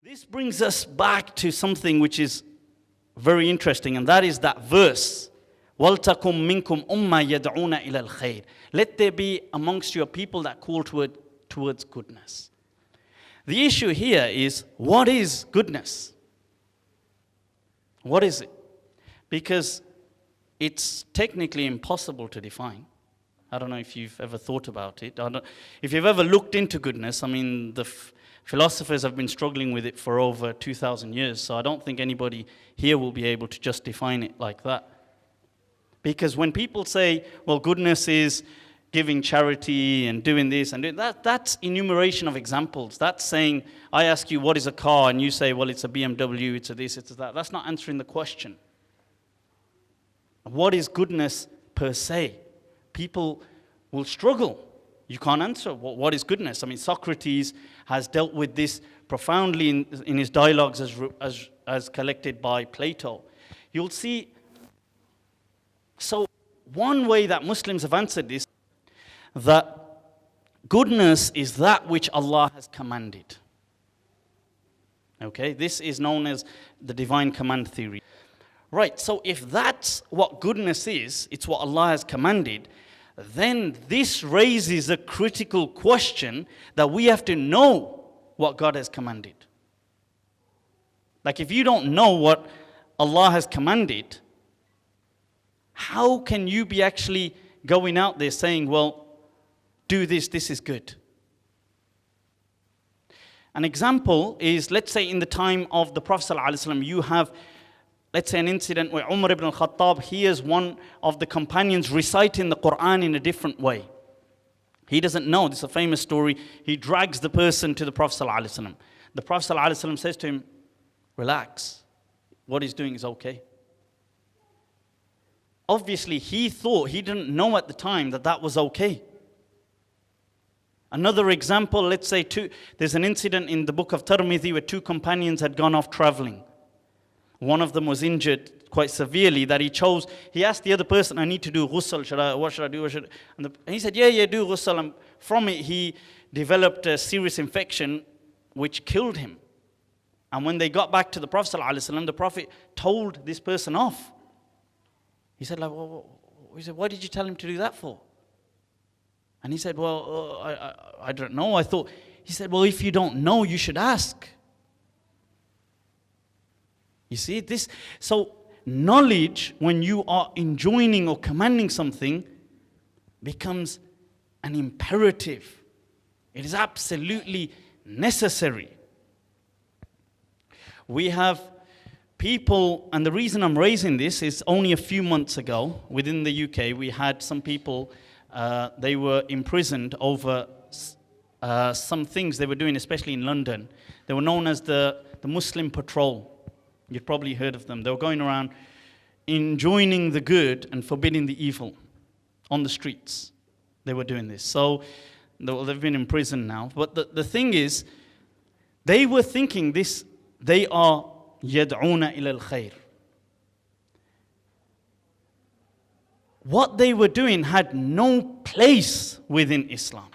This brings us back to something which is very interesting, and that is that verse. وَلْتَكُمْ مِنْكُمْ أُمَّةٌ يَدْعُونَ إِلَى الْخَيْرِ. Let there be amongst you a people that call towards goodness. The issue here is, what is goodness? What is it? Because it's technically impossible to define. I don't know if you've ever thought about it. If you've ever looked into goodness, I mean, the philosophers have been struggling with it for over 2,000 years, so I don't think anybody here will be able to just define it like that. Because when people say, well, goodness is giving charity and doing this and doing that, that's enumeration of examples. That's saying, I ask you, what is a car? And you say, well, it's a BMW, it's a this, it's a that. That's not answering the question. What is goodness per se? People will struggle. You can't answer what is goodness. I mean, Socrates has dealt with this profoundly in his dialogues as collected by Plato. You'll see. So one way that Muslims have answered this, that goodness is that which Allah has commanded. Okay, this is known as the divine command theory. Right, so if that's what goodness is, it's what Allah has commanded, then this raises a critical question that we have to know what God has commanded. Like if you don't know what Allah has commanded, how can you be actually going out there saying, well, do this, this is good? An example is, let's say in the time of the Prophet ﷺ, you have, let's say, an incident where Umar ibn al-Khattab hears one of the companions reciting the Quran in a different way. He doesn't know. This is a famous story. He drags the person to the Prophet ﷺ. The Prophet ﷺ says to him, relax. What he's doing is okay. Obviously, he didn't know at the time that that was okay. Another example, let's say there's an incident in the book of Tirmidhi where two companions had gone off traveling. One of them was injured quite severely that he asked the other person, I need to do ghusl, what should I do? And he said, yeah, do ghusl. And from it, he developed a serious infection which killed him. And when they got back to the Prophet ﷺ, the Prophet told this person off. He said, why did you tell him to do that for? And he said, well, I don't know. He said, well, if you don't know, you should ask. You see, so knowledge, when you are enjoining or commanding something, becomes an imperative. It is absolutely necessary. We have people, and the reason I'm raising this is only a few months ago, within the UK, we had some people, they were imprisoned over some things they were doing, especially in London. They were known as the Muslim Patrol. You've probably heard of them. They were going around enjoining the good and forbidding the evil on the streets. They were doing this. So they've been in prison now. But the thing is, they were thinking this, they are يَدْعُونَ إِلَى الْخَيْرِ. What they were doing had no place within Islam.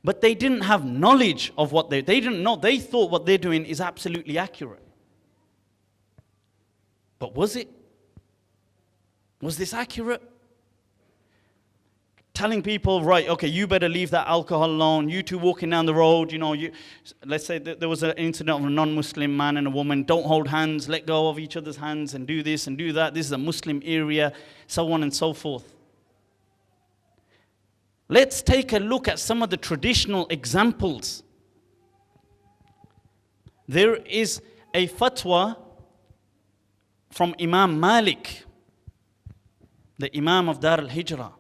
But they didn't have knowledge of what they didn't know. They thought what they're doing is absolutely accurate. But was it? Was this accurate? Telling people, right, okay, you better leave that alcohol alone. You two walking down the road, let's say that there was an incident of a non-Muslim man and a woman. Don't hold hands, let go of each other's hands and do this and do that. This is a Muslim area, so on and so forth. Let's take a look at some of the traditional examples. There is a fatwa from Imam Malik, the Imam of Dar al-Hijrah,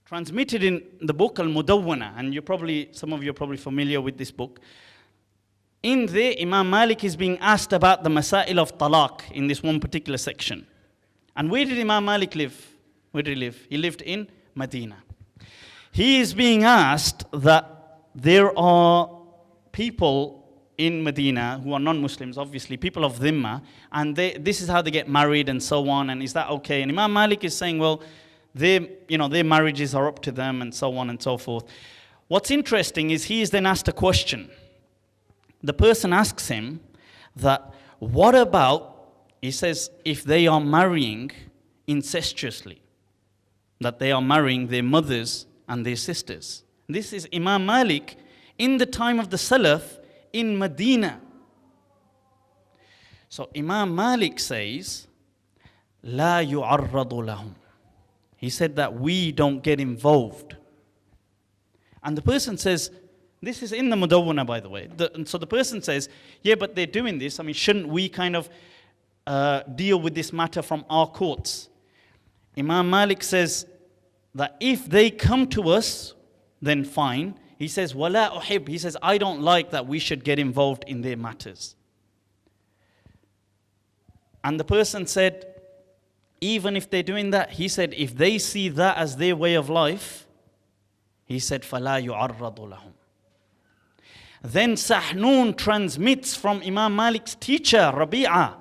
transmitted in the book Al-Mudawwana, and some of you are probably familiar with this book. In there, Imam Malik is being asked about the Masail of Talaq in this one particular section. And where did Imam Malik live? Where did he live? He lived in Medina. He is being asked that there are people in Medina who are non-Muslims, obviously, people of Dhimma, and this is how they get married and so on, and is that okay? And Imam Malik is saying, well, their marriages are up to them and so on and so forth. What's interesting is he is then asked a question. the person asks him that, what about, he says, if they are marrying incestuously, that they are marrying their mothers and their sisters. This is Imam Malik in the time of the Salaf in Medina. So Imam Malik says, لا يعرض لهم. He said that we don't get involved. And the person says, this is in the Mudawwana, by the way. And so the person says, yeah, but they're doing this. I mean, shouldn't we kind of deal with this matter from our courts? Imam Malik says that if they come to us, then fine. He says, وَلَا أُحِبْ. He says, I don't like that we should get involved in their matters. And the person said, even if they're doing that, he said, if they see that as their way of life, he said, فَلَا يُعَرَّضُ لَهُمْ. Then Sahnun transmits from Imam Malik's teacher, Rabi'a,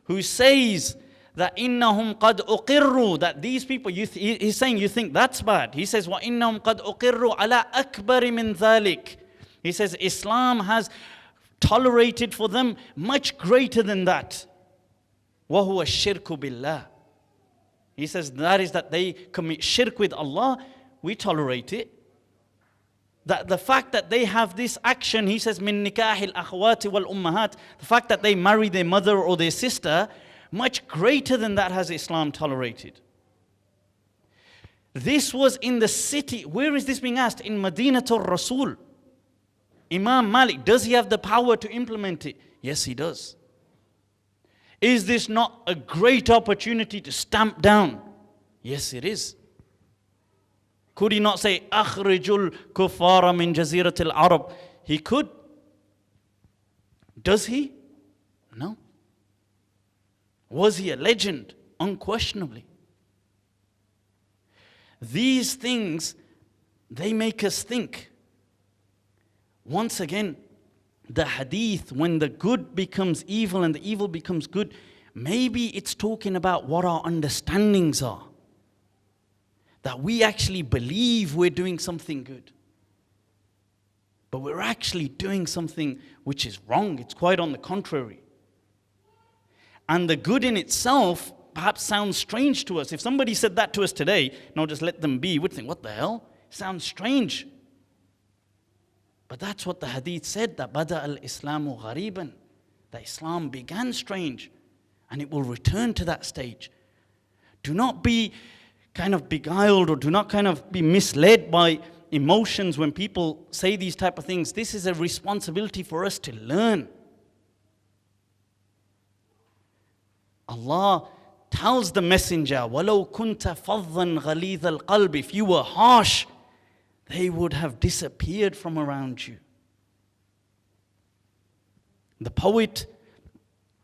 who says that إِنَّهُمْ قَدْ أُقِرُّوا, that these people, he's saying, you think that's bad. He says, وَإِنَّهُمْ قَدْ أُقِرُّوا عَلَىٰ أَكْبَرِ مِنْ ذَلِكَ. He says, Islam has tolerated for them much greater than that. وَهُوَ الشِّرْكُ بِاللَّهِ. He says, that is that they commit shirk with Allah, we tolerate it. That the fact that they have this action, he says, min nikahil akhwati wal ummahat, the fact that they marry their mother or their sister, much greater than that has Islam tolerated. This was in the city. Where is this being asked? In Madinatul Rasul. Imam Malik, does he have the power to implement it? Yes, he does. Is this not a great opportunity to stamp down? Yes, it is. Could he not say, أخرجوا الكفار من جزيرة العرب? He could. Does he? No. Was he a legend? Unquestionably. These things, they make us think. Once again, the hadith, when the good becomes evil and the evil becomes good, maybe it's talking about what our understandings are. That we actually believe we're doing something good. But we're actually doing something which is wrong. It's quite on the contrary. And the good in itself perhaps sounds strange to us. If somebody said that to us today, no, just let them be, we'd think, what the hell? It sounds strange. But that's what the hadith said, that Bada al-Islamu ghariban, that Islam began strange and it will return to that stage. Do not be kind of beguiled or do not kind of be misled by emotions when people say these type of things. This is a responsibility for us to learn. Allah tells the messenger, وَلَوْ كُنْتَ فَضًّا غَلِيظَ الْقَلْبِ. If you were harsh, they would have disappeared from around you. The poet,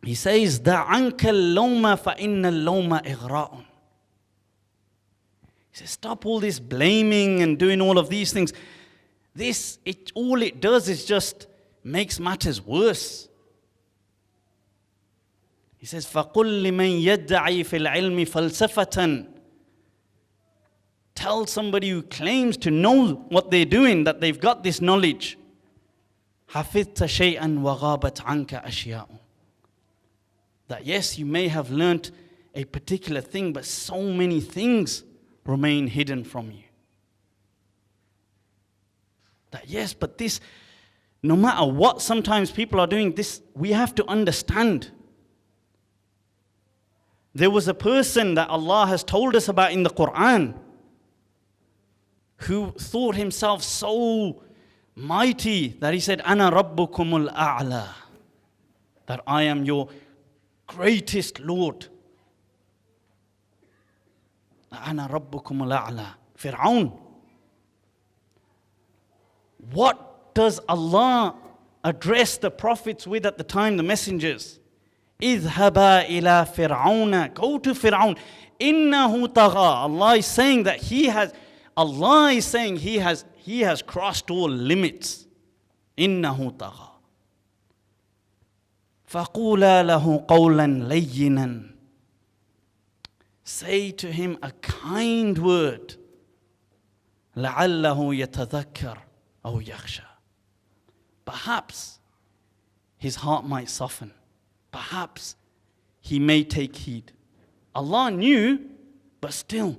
he says, دَعَنْكَ اللَّوْمَ فَإِنَّ اللَّوْمَ إِغْرَاءٌ. He says, stop all this blaming and doing all of these things. All it does is just makes matters worse. He says, فَقُلْ لِمَنْ يَدَّعِي فِي الْعِلْمِ فَلْسَفَةً. Tell somebody who claims to know what they're doing, that they've got this knowledge. حَفِظْتَ شَيْئًا وَغَابَتْ عَنْكَ أَشْيَاءٌ. That yes, you may have learnt a particular thing, but so many things remain hidden from you. That yes, but this, no matter what sometimes people are doing, this we have to understand. There was a person that Allah has told us about in the Quran who thought himself so mighty that he said, Ana Rabbukumul A'la, that I am your greatest Lord. Ana Rabbukumul A'la. Fir'aun. What does Allah address the prophets with at the time, the messengers? اذهبا إلى فرعون. Go to Fir'aun. إنه طغى. Allah is saying that he has crossed all limits. إنه طغى. فقولا له قولا لينا. Say to him a kind word. لعله يتذكر أو يخشى. Perhaps his heart might soften. Perhaps he may take heed. Allah knew, but still,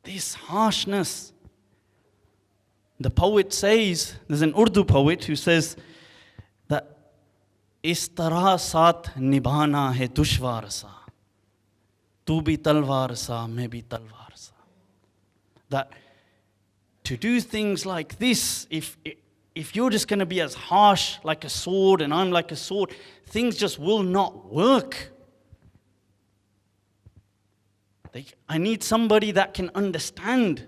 this harshness. The poet says, there's an Urdu poet who says that is tarah saath nibhana hai dushwar sa, tu bhi talwar sa, main bhi talwar sa. That to do things like this, if you're just going to be as harsh like a sword and I'm like a sword, things just will not work. I need somebody that can understand.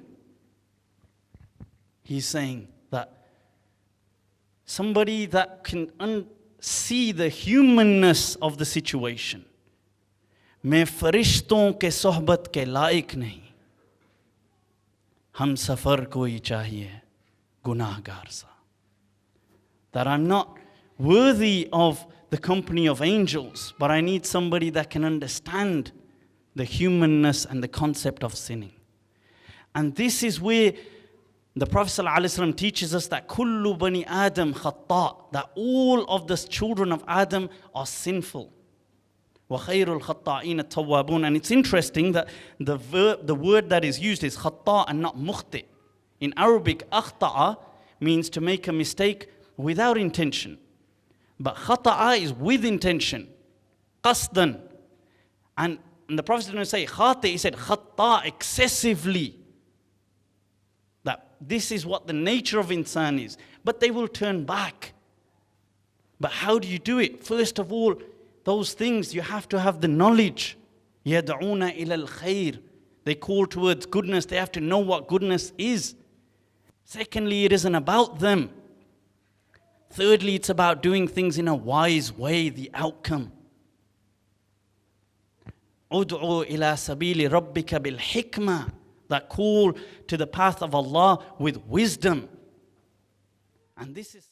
He's saying that somebody that can see the humanness of the situation. मैं फरिश्तों के सोहबत के लायक नहीं, हम सफर कोई चाहिए गुनाहगार सा. That I'm not worthy of the company of angels, but I need somebody that can understand the humanness and the concept of sinning. And this is where the Prophet ﷺ teaches us that kullu bani Adam khata', that all of the children of Adam are sinful. Wa khayrul khatta'in at-tawwabun. And it's interesting that the word that is used is khata' and not mukhti. In Arabic, akhta'a means to make a mistake without intention. But khata'a is with intention, qasdan. And the Prophet didn't say khati, he said khata', excessively. That this is what the nature of insan is. But they will turn back. But how do you do it? First of all, those things, you have to have the knowledge. يَدْعُونَ إِلَى الْخَيْرِ. They call towards goodness. They have to know what goodness is. Secondly, it isn't about them. Thirdly, it's about doing things in a wise way, the outcome. أُدْعُوا إِلَى سَبِيلِ رَبِّكَ بِالْحِكْمَةِ. That call to the path of Allah with wisdom. And this is